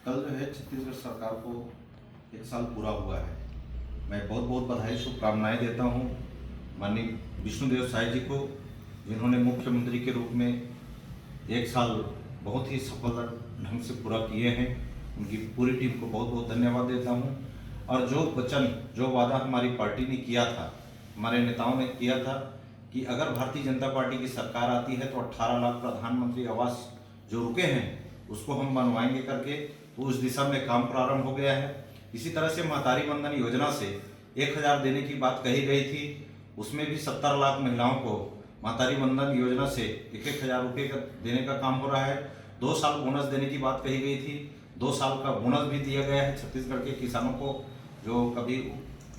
कल जो है छत्तीसगढ़ सरकार को 1 साल पूरा हुआ है। मैं बहुत बहुत बधाई शुभकामनाएं देता हूं माननीय विष्णुदेव साय जी को, जिन्होंने मुख्यमंत्री के रूप में 1 साल बहुत ही सफल ढंग से पूरा किए हैं। उनकी पूरी टीम को बहुत बहुत धन्यवाद देता हूं। और जो वचन, जो वादा हमारी पार्टी ने किया था, हमारे नेताओं ने किया था कि अगर भारतीय जनता पार्टी की सरकार आती है तो 18 लाख प्रधानमंत्री आवास जो रुके हैं उसको हम बनवाएंगे करके, तो उस दिशा में काम प्रारंभ हो गया है। इसी तरह से महतारी वंदन योजना से 1000 देने की बात कही गई थी, उसमें भी 70 लाख महिलाओं को महतारी वंदन योजना से 1,000 रुपये का देने का काम हो रहा है। 2 साल बोनस देने की बात कही गई थी, 2 साल का बोनस भी दिया गया है छत्तीसगढ़ के किसानों को, जो कभी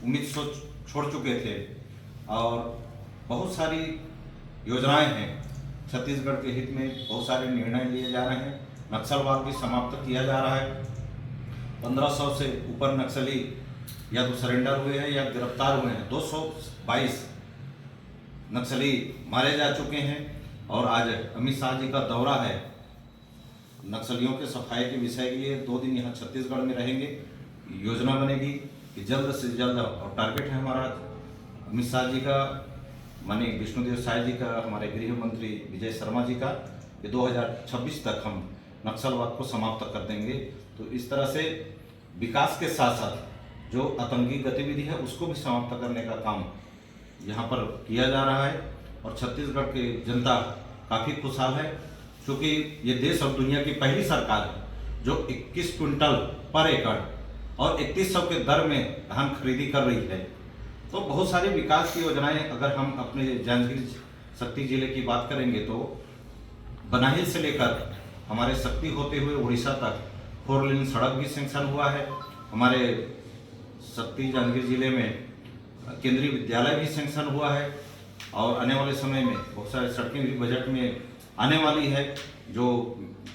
उम्मीद सोच छोड़ चुके थे। और बहुत सारी योजनाएं हैं छत्तीसगढ़ के हित में, बहुत सारे निर्णय लिए जा रहे हैं। नक्सलवाद भी समाप्त किया जा रहा है। 1500 से ऊपर नक्सली या तो सरेंडर हुए हैं या गिरफ्तार हुए हैं। 222 नक्सली मारे जा चुके हैं। और आज अमित शाह जी का दौरा है, नक्सलियों के सफाई के विषय के लिए 2 दिन यहाँ छत्तीसगढ़ में रहेंगे। योजना बनेगी कि जल्द से जल्द, और टारगेट है हमारा अमित शाह जी का, माननीय विष्णुदेव साय जी का, हमारे गृह मंत्री विजय शर्मा जी का, कि 2026 तक हम नक्सलवाद को समाप्त कर देंगे। तो इस तरह से विकास के साथ साथ जो आतंकी गतिविधि है उसको भी समाप्त करने का काम यहाँ पर किया जा रहा है। और छत्तीसगढ़ की जनता काफ़ी खुशहाल है, क्योंकि ये देश और दुनिया की पहली सरकार है जो 21 क्विंटल पर एकड़ और 3100 के दर में धान खरीदी कर रही है। तो बहुत सारी विकास की योजनाएं, अगर हम अपने जांजगीर शक्ति जिले की बात करेंगे तो बनाहिल से लेकर हमारे शक्ति होते हुए उड़ीसा तक 4 लेन सड़क भी सेंक्शन हुआ है। हमारे शक्ति जांजगीर जिले में केंद्रीय विद्यालय भी सेंक्शन हुआ है। और आने वाले समय में बहुत सारी सड़कें भी बजट में आने वाली है, जो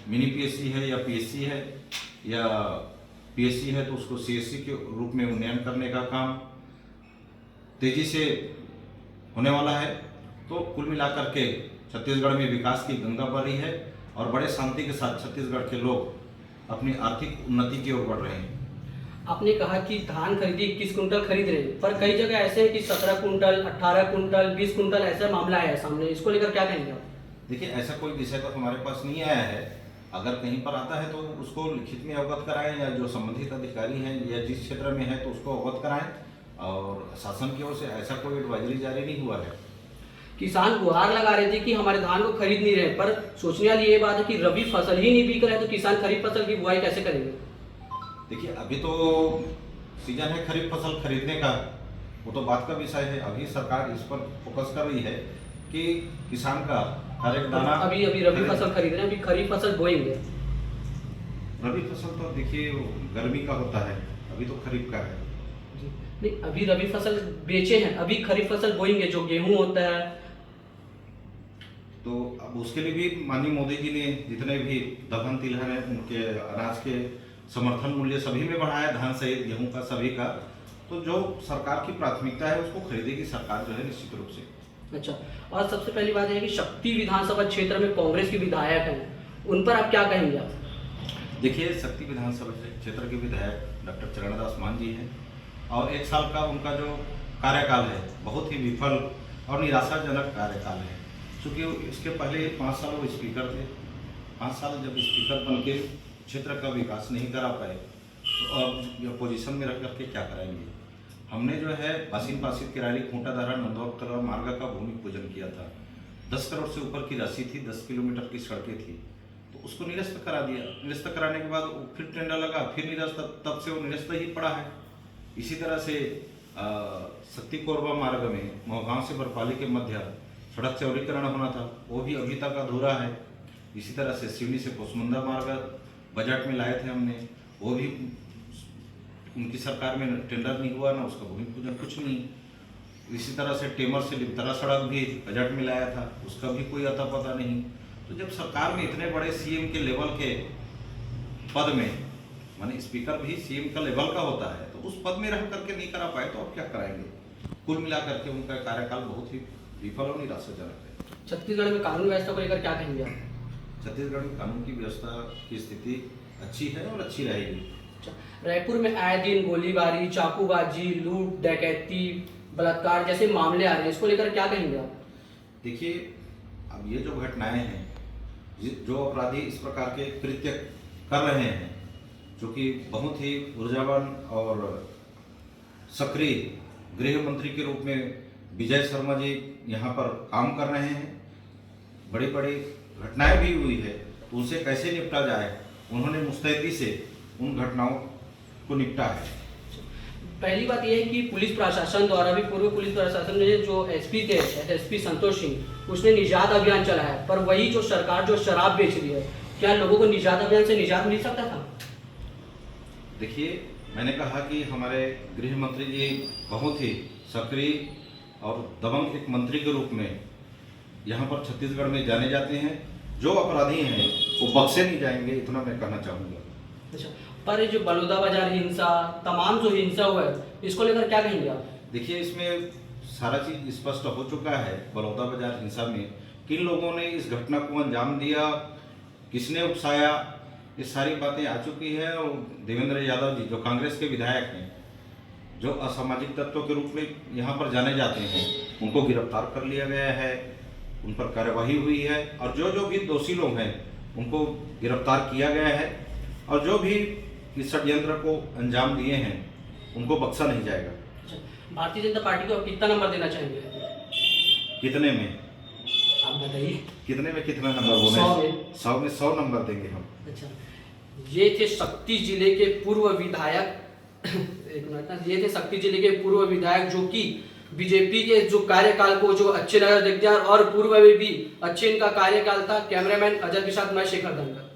मिनी पीएससी है या पीएससी है, या पीएससी है तो उसको सीएससी के रूप में उन्नयन करने का काम तेजी से होने वाला है। तो कुल मिलाकर के छत्तीसगढ़ में विकास की गंगा बह रही है और बड़े शांति के साथ छत्तीसगढ़ के लोग अपनी आर्थिक उन्नति की ओर बढ़ रहे हैं। आपने कहा कि धान खरीदी 21 कुंटल खरीद रहे हैं, पर कई जगह ऐसे है कि 17 कुंटल, 18 कुंटल, 20 कुंटल ऐसा मामला है सामने, इसको लेकर क्या कहेंगे आप? देखिए, ऐसा कोई विषय तो हमारे पास नहीं आया है। अगर कहीं पर आता है तो उसको लिखित में अवगत कराएं, या जो संबंधित अधिकारी हैं या जिस क्षेत्र में है तो उसको अवगत कराएं। और शासन की ओर से ऐसा कोई एडवाइजरी जारी नहीं हुआ है। किसान गुहार लगा रहे थे कि हमारे धान को खरीद नहीं रहे, पर सोचने वाली ये बात है कि रबी फसल ही नहीं बिक रहा है तो किसान खरीफ फसल की बुआई कैसे करेंगे? देखिए, अभी तो सीजन है खरीफ फसल खरीदने का, वो तो बात का विषय है। अभी सरकार इस पर फोकस कर रही है कि किसान का हर एक दाना, अभी रबी फसल खरीद रहे हैं, अभी खरीफ फसल बोएंगे। रबी फसल तो देखिए गर्मी का होता है, अभी तो खरीफ का है। नहीं, अभी रबी फसल बेचे हैं, अभी खरीफ फसल बोएंगे, जो गेहूं होता है। तो अब उसके लिए भी माननीय मोदी जी ने जितने भी दलहन तिलहन है उनके अनाज के समर्थन मूल्य सभी में बढ़ाया, धान सहित गेहूं का, सभी का। तो जो सरकार की प्राथमिकता है उसको खरीदेगी सरकार जो है, निश्चित रूप से। अच्छा, और सबसे पहली बात है कि शक्ति विधानसभा क्षेत्र में कांग्रेस के विधायक हैं, उन पर आप क्या कहेंगे? आप देखिए, शक्ति विधानसभा क्षेत्र के विधायक डॉक्टर चरणदास मान जी हैं, और 1 साल का उनका जो कार्यकाल है बहुत ही विफल और निराशाजनक कार्यकाल है। चूँकि इसके पहले 5 साल वो स्पीकर थे। 5 साल जब स्पीकर बन के क्षेत्र का विकास नहीं करा पाए तो अब अपोजिशन में रख करके क्या कराएंगे। हमने जो है बासिन पासित किराली खूंटा दरा नंदौर मार्ग का भूमि पूजन किया था। 10 करोड़ से ऊपर की राशि थी, 10 किलोमीटर की सड़कें थी, तो उसको निरस्त करा दिया। निरस्त कराने के बाद फिर टेंडर लगा, फिर निरस्त, तब से वो निरस्त ही पड़ा है। इसी तरह से शक्ति कोरबा मार्ग में मोहगांव से बरपाली के मध्य सड़क चौड़ीकरण होना था, वो भी अभी तक अधूरा है। इसी तरह से सिवनी से कोसमुंदा मार्ग बजट में लाए थे हमने, वो भी उनकी सरकार में टेंडर नहीं हुआ, ना उसका भूमि पूजन, कुछ नहीं। इसी तरह से टेमर से लिपतरा सड़क भी बजट में लाया था, उसका भी कोई अता पता नहीं। तो जब सरकार में इतने बड़े सीएम के लेवल के पद में, माने स्पीकर भी सीएम का लेवल का होता है, तो उस पद में रह करके नहीं करा पाए तो अब क्या कराएंगे। कुल मिलाकर के उनका कार्यकाल बहुत ही विफल और निराशाजनक है। छत्तीसगढ़ में कानून व्यवस्था को लेकर क्या कहेंगे आप? छत्तीसगढ़ में कानून की व्यवस्था की स्थिति अच्छी है और अच्छी रहेगी। अच्छा, रायपुर में आए दिन गोलीबारी, चाकूबाजी, लूट, डकैती, बलात्कार जैसे मामले आ रहे हैं, इसको लेकर क्या कहेंगे आप? देखिए, अब ये जो घटनाएं हैं, जो अपराधी इस प्रकार के कृत्य कर रहे हैं, जो कि बहुत ही ऊर्जावान और सक्रिय गृह मंत्री के रूप में विजय शर्मा जी यहाँ पर काम कर रहे हैं, बड़ी बड़ी घटनाएं भी हुई है, तो उनसे कैसे निपटा जाए, उन्होंने मुस्तैदी से उन घटनाओं को निपटा है। पहली बात यह है कि पुलिस प्रशासन द्वारा भी, पूर्व पुलिस प्रशासन ने जो एसपी थे, एसएसपी संतोष सिंह, उसने निजात अभियान चलाया, पर वही जो सरकार जो शराब बेच रही है, क्या लोगों को निजात अभियान से निजात मिल सकता था? देखिए, मैंने कहा कि हमारे गृह मंत्री जी बहुत ही सक्रिय और दबंग एक मंत्री के रूप में यहाँ पर छत्तीसगढ़ में जाने जाते हैं। जो अपराधी हैं वो बख्शे नहीं जाएंगे, इतना मैं कहना चाहूँगा। अच्छा, पर ये जो बलौदा बाजार हिंसा, तमाम जो हिंसा हुआ है, इसको लेकर क्या कहेंगे आप? देखिए, इसमें सारा चीज़ स्पष्ट हो चुका है। बलौदा बाजार हिंसा में किन लोगों ने इस घटना को अंजाम दिया, किसने उकसाया, ये सारी बातें आ चुकी है। और देवेंद्र यादव जी जो कांग्रेस के विधायक हैं, जो असामाजिक तत्वों के रूप में यहाँ पर जाने जाते हैं, उनको गिरफ्तार कर लिया गया है, उन पर कार्यवाही हुई है, और जो भी दोषी लोग हैं उनको गिरफ्तार किया गया है, और जो भी इस षड्यंत्र को अंजाम दिए हैं उनको बख्शा नहीं जाएगा। अच्छा, भारतीय जनता पार्टी को आप कितना नंबर देना चाहेंगे? कितने में? आप बताइए। कितने में कितना नंबर बोले? 100 में। 100 में 100 नंबर देंगे हम। अच्छा, ये थे शक्ति जिले के पूर्व विधायक एक मिनट ना, ये थे शक्ति जिले के पूर्व विधायक जो कि बीजेपी के जो कार्यकाल को जो अच्छे नजर देखते हैं, और पूर्व में भी अच्छे इनका कार्यकाल था। कैमरामैन अजय के साथ मैं शेखर धनकर।